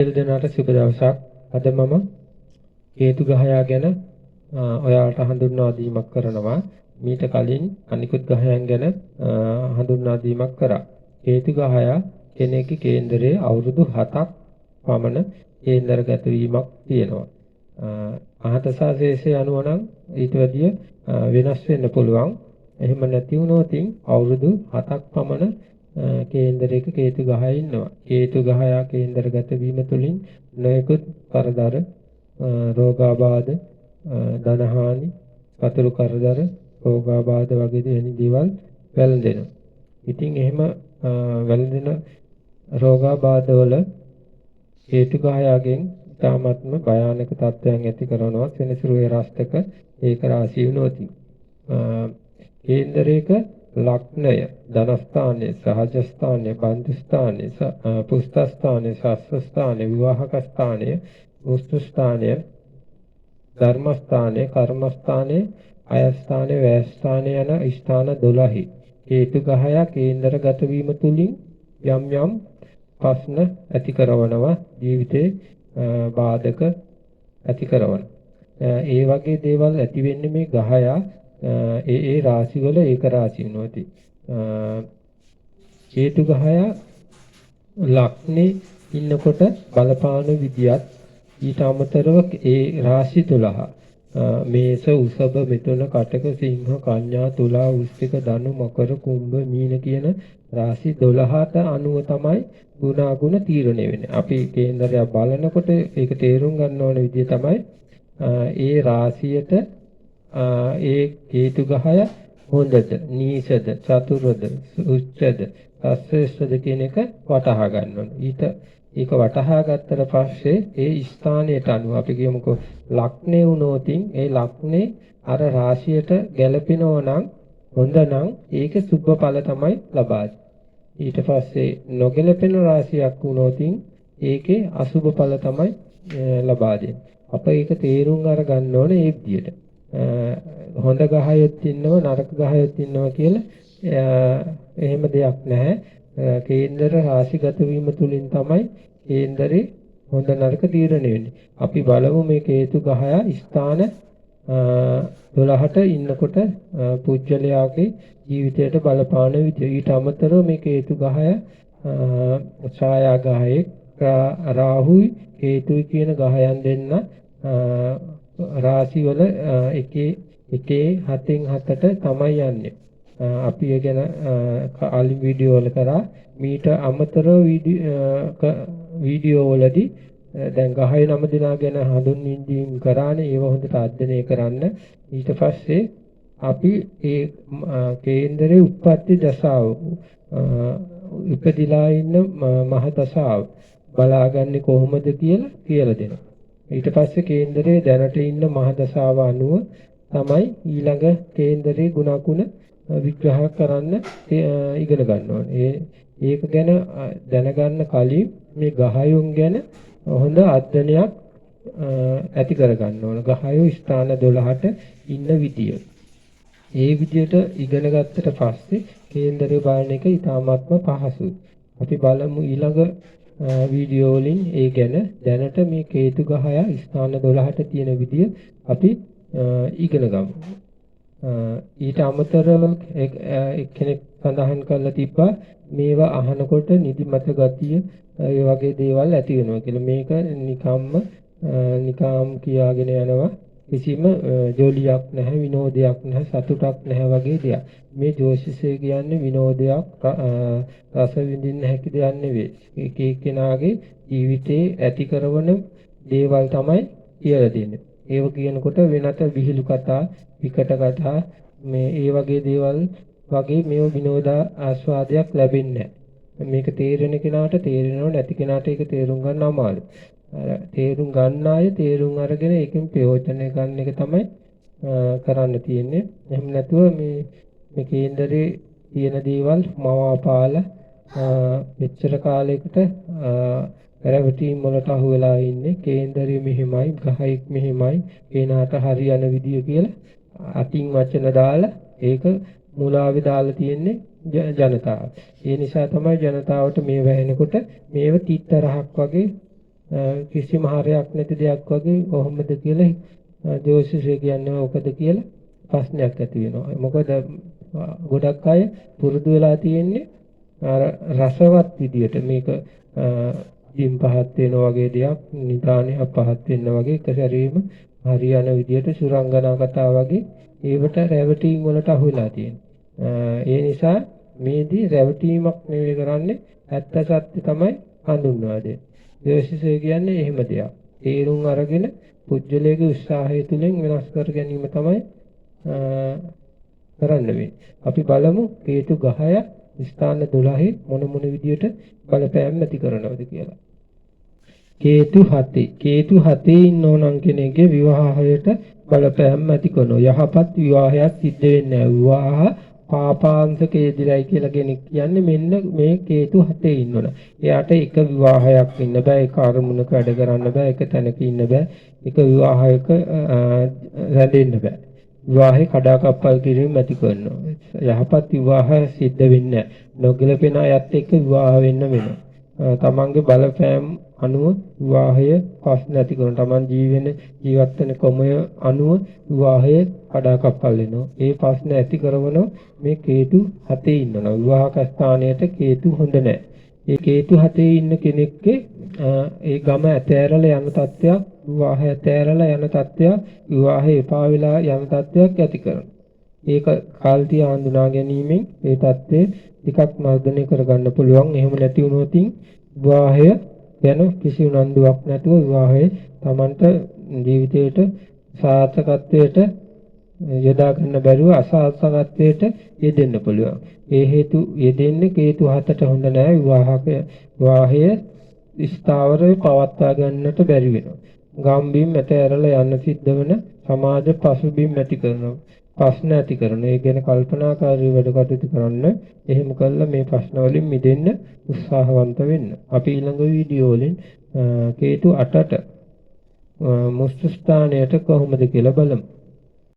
සියලු දෙනාට සුබ දවසක්. අද මම හේතු ගහයා ගැන ඔයාලට හඳුන්වා දීමක් කරනවා. මීට කලින් අනිකුත් ගහයන් ගැන හඳුන්වා දීමක් කරා. හේතු ගහයා කෙනෙකුගේ කේන්දරයේ අවුරුදු 7ක් පමණ කේන්දරගත වීමක් තියෙනවා. අහතසාසේසේ අනුව නම් ඊට වැඩිය වෙනස් වෙන්න පුළුවන්. එහෙම නැති වුණොත් අවුරුදු 7ක් පමණ කේන්දරයක කේතු ගහයා ඉන්නවා. කේතු ගහයා කේන්දරගත වීම තුළින් නොයෙකුත් කරදර, රෝගාබාධ, ධනහානි, පතුරු කරදර, රෝගාබාධ වගේ දේවල් වැළඳෙනවා. ඉතින් එහෙම වැළඳෙන රෝගාබාධ වල කේතු ගහයාගෙන් ඉතාමත්ම භයානක තත්ත්වයන් ඇති කරනවා. සෙනසුරුවේ රාස්තක ඒක රාශී වුණොත් කේන්දරයක ලග්නය, ධනස්ථානය, සහජස්ථානය, බන්ධුස්ථානය, පුස්තස්ථානය, ශස්ත්‍රස්ථානය, විවාහක ස්ථානය, මුස්තුස්ථානය, ධර්මස්ථානය, කර්මස්ථානය, අයස්ථානය, වැයස්ථානය යන ස්ථාන 12 හේතු ගහයා කේන්දරගත වීම තුලින් යම් යම් ප්‍රශ්න ඇති කරනවා, ජීවිතේ බාධක ඇති කරනවා. ඒ වගේ දේවල් ඇති වෙන්නේ මේ ගහයා ඒ රාශිවල ඒක රාශි වෙනවාති. හේතු ගහයා ලග්නේ ඉන්නකොට බලපාන විදියත් ඊට අමතරව ඒ රාශි 12 මේස, උසබ, මිථුන, කටක, සිංහ, කන්‍යා, තුලා, වෘශ්චික, ධනු, මකර, කුම්භ, මීන කියන රාශි 12ට අනුව තමයි ගුණාගුණ තීරණය වෙන්නේ. අපි කේන්දරය බලනකොට ඒක තේරුම් ගන්න ඕන විදිය තමයි ඒ රාශියට ඒ හේතු ගහය හොඳද, නීසද, චතුරද, උච්චද, අශ්‍රේෂ්ඨද කියන එක වටහා ගන්න ඕන. ඒක වටහා ගත්තට පස්සේ ඒ ස්ථානයට අනුව අපි කියමුකෝ ලග්නේ වුණොතින් ඒ ලග්නේ අර රාශියට ගැළපෙනවා නම් හොඳ නම් ඒක සුබ ඵල තමයි ලබා දෙන්නේ. ඊට පස්සේ නොගැලපෙන රාශියක් වුණොතින් ඒකේ අසුබ ඵල තමයි ලබා දෙන්නේ. අප ඒක තේරුම් අරගන්න ඕනේ මේ විදියට. හොඳ ගහයොත් ඉන්නවා, නරක ගහයොත් ඉන්නවා කියලා එහෙම දෙයක් නැහැ. කේන්දර රාශිගත වීම තුලින් තමයි කේන්දරේ හොඳ නරක තීරණය වෙන්නේ. අපි බලමු මේ හේතු ගහයා ස්ථාන 12ට ඉන්නකොට පුජ්‍යලයාගේ ජීවිතයට බලපාන විදිය. ඊට අමතරව මේ හේතු ගහයා ඡායා ගහයේ රාහුයි හේතුයි කියන ගහයන් දෙන්න රාශිවල එකේ 7න් 7ට තමයි යන්නේ. අපි ඒ ගැන කලින් වීඩියෝ වල කරා. මීට අමතරව වීඩියෝ වලදී දැන් ගහේ නම දෙනා ගැන හඳුන්වීම් කරානේ. ඒව හොඳට අධ්‍යයනය කරන්න. ඊට පස්සේ අපි ඒ කේන්දරේ උත්පත්ති දශාව ඉපදිලා ඉන්න මහ දශාව බලාගන්නේ කොහොමද කියලා දෙනවා. ඊට පස්සේ කේන්දරේ දැනට ඉන්න මහ දශාව අනුව තමයි ඊළඟ කේන්දරේ ගුණගුණ විග්‍රහ කරන්න ඉගෙන ගන්න ඕනේ. ඒක ගැන දැනගන්න කලින් මේ ගහයුන් ගැන හොඳ අධ්‍යයනයක් ඇති කරගන්න ඕන. ගහයෝ ස්ථාන 12ට ඉන්න විදිය. ඒ විදියට ඉගෙන ගත්තට පස්සේ කේන්දරේ බලන එක ඉතාමත්ම පහසුයි. අපි බලමු ඊළඟ වීඩියෝ වලින් ඒ ගැන. දැනට මේ හේතු ගහයා ස්ථාන 12ට තියෙන විදිය අපි ඉගෙන ගමු. ඊට අමතරව එක්කෙනෙක් සඳහන් කරලා තිබ්බා මේවා අහනකොට නිදිමත ගතිය ඒ වගේ දේවල් ඇති වෙනවා කියලා. මේක නිකම් කියාගෙන යනවා. කිසිම ජොලියක් නැහැ, විනෝදයක් නැහැ, සතුටක් නැහැ වගේ දෙයක්. මේ ජෝතිෂය කියන්නේ විනෝදයක්, රස විඳින්න හැකි දෙයක් නෙවෙයි. එක එක්කෙනාගේ ජීවිතේ ඇති කරන දේවල් තමයි කියලා දෙන්නේ. ඒව කියනකොට වෙනත විහිළු කතා, විකට කතා මේ ඒ වගේ දේවල් වගේ මේව විනෝද ආස්වාදයක් ලැබෙන්නේ නැහැ. මේක තේරෙන කෙනාට තේරෙනව, නැති කෙනාට ඒක තේරුම් ගන්න අමාරුයි. තේරුම් ගන්න අය තේරුම් අරගෙන ඒකෙන් ප්‍රයෝජන ගන්න එක තමයි කරන්න තියෙන්නේ. එහෙම නැතුව මේ කේන්දරේ තියෙන දේවල් මවාපාල මෙච්චර කාලයකට රැවටීම් වලට අහු වෙලා ඉන්නේ. කේන්දරේ මෙහෙමයි, ගහයික් මෙහෙමයි, ඒනාට හරියන විදිය කියලා අතින් වචන දාලා ඒක මුලාවේ දාලා තියෙන්නේ ජනතාව. ඒ නිසා තමයි ජනතාවට මේ වැහෙනකොට මේව තිත්තරහක් වගේ කිසිම හරයක් නැති දෙයක් වගේ කොහොමද කියලා ජෝතිෂය කියන්නේ ඕකද කියලා ප්‍රශ්නයක් ඇති වෙනවා. මොකද ගොඩක් අය පුරුදු වෙලා තියෙන්නේ අර රසවත් විදියට මේක ජීම් පහත් වෙනවා වගේ දෙයක් නිදානේ පහත් වෙනවා වගේ එක සැරේම හරියන විදියට සුරංගනා කතා වගේ ඒවට රැවටීම් වලට අහු වෙලා තියෙනවා. ඒ නිසා මේදී රැවටීමක් නෙවෙයි කරන්නේ ඇත්ත සත්‍ය තමයි හඳුන්වා දෙන්නේ. ජෝතිෂය කියන්නේ එහෙම දෙයක්. තේරුම් අරගෙන පුජ්‍යලයේ උත්සාහය තුළින් වෙනස් කර ගැනීම තමයි කරන්න වෙන්නේ. අපි බලමු හේතු 10 ස්ථාන 12 මොන මොන විදියට බලපෑම් ඇති කරනවද කියලා. හේතු 7. හේතු 7 ඉන්නෝනම් කෙනෙක්ගේ විවාහයට බලපෑම් ඇති කරනවා. යහපත් විවාහයක් සිද්ධ වෙන්නේ නැහැ. විවාහ පාපාංශක යෙදිරයි කියලා කෙනෙක් කියන්නේ මෙන්න මේ හේතු 7 ඉන්නවන. එයාට එක විවාහයක් ඉන්න බෑ, එක අරමුණක වැඩ කරන්න බෑ, එක තැනක ඉන්න බෑ, එක විවාහයක රැඳෙන්න බෑ. විවාහේ කඩාකප්පල් කිරීම ඇති කරනවා. යහපත් විවාහ සිද්ධ වෙන්නේ නැහැ. නොගැලපෙන අයත් එක්ක විවාහ වෙන්න වෙනවා. තමන්ගේ බලපෑම් අනුව විවාහය ප්‍රශ්න ඇති කරන තමන් ජීවත් වෙන ක්‍රමය අනුව විවාහය කඩාකප්පල් වෙනවා. ඒ ප්‍රශ්න ඇති කරන මේ හේතු 7 ඉන්නවා. විවාහක ස්ථානයට හේතු හොඳ නැහැ. ඒ හේතු 7 ඉන්න කෙනෙක්ගේ ඒ ගම ඇතෑරලා යන තත්ත්වයක්, විවාහය ඇතෑරලා යන තත්ත්වයක්, විවාහය එපා වෙලා යන තත්ත්වයක් ඇති කරනවා. ඒක කාල්තිය හඳුනා ගැනීමෙන් ඒ தත්ත්වය ටිකක් මර්ධනය කරගන්න පුළුවන්. එහෙම නැති වුණොත් විවාහය ගැන කිසි උනන්දුවක් නැතුව විවාහය Tamanට ජීවිතේට සාර්ථකත්වයට යොදා ගන්න බැරුව අසාර්ථකත්වයට යෙදෙන්න පුළුවන්. ඒ හේතු යෙදෙන්නේ හේතු 7ට හොඳ නැහැ. විවාහය ස්ථාවරව පවත්වා ගන්නට බැරි වෙනවා. ගම්බිම් ඇත ඇරලා යන්න සිද්ධ වෙන සමාජ පසුබිම් ඇති කරනවා. ප්‍රශ්න ඇති කරන. ඒ ගැන කල්පනාකාරී වැඩ කටයුතු කරන්න. එහෙම කළා මේ ප්‍රශ්න වලින් මිදෙන්න උත්සාහවන්ත වෙන්න. අපි ඊළඟ වීඩියෝ වලින් හේතු 8ට මුස්ත ස්ථානයට කොහොමද කියලා බලමු.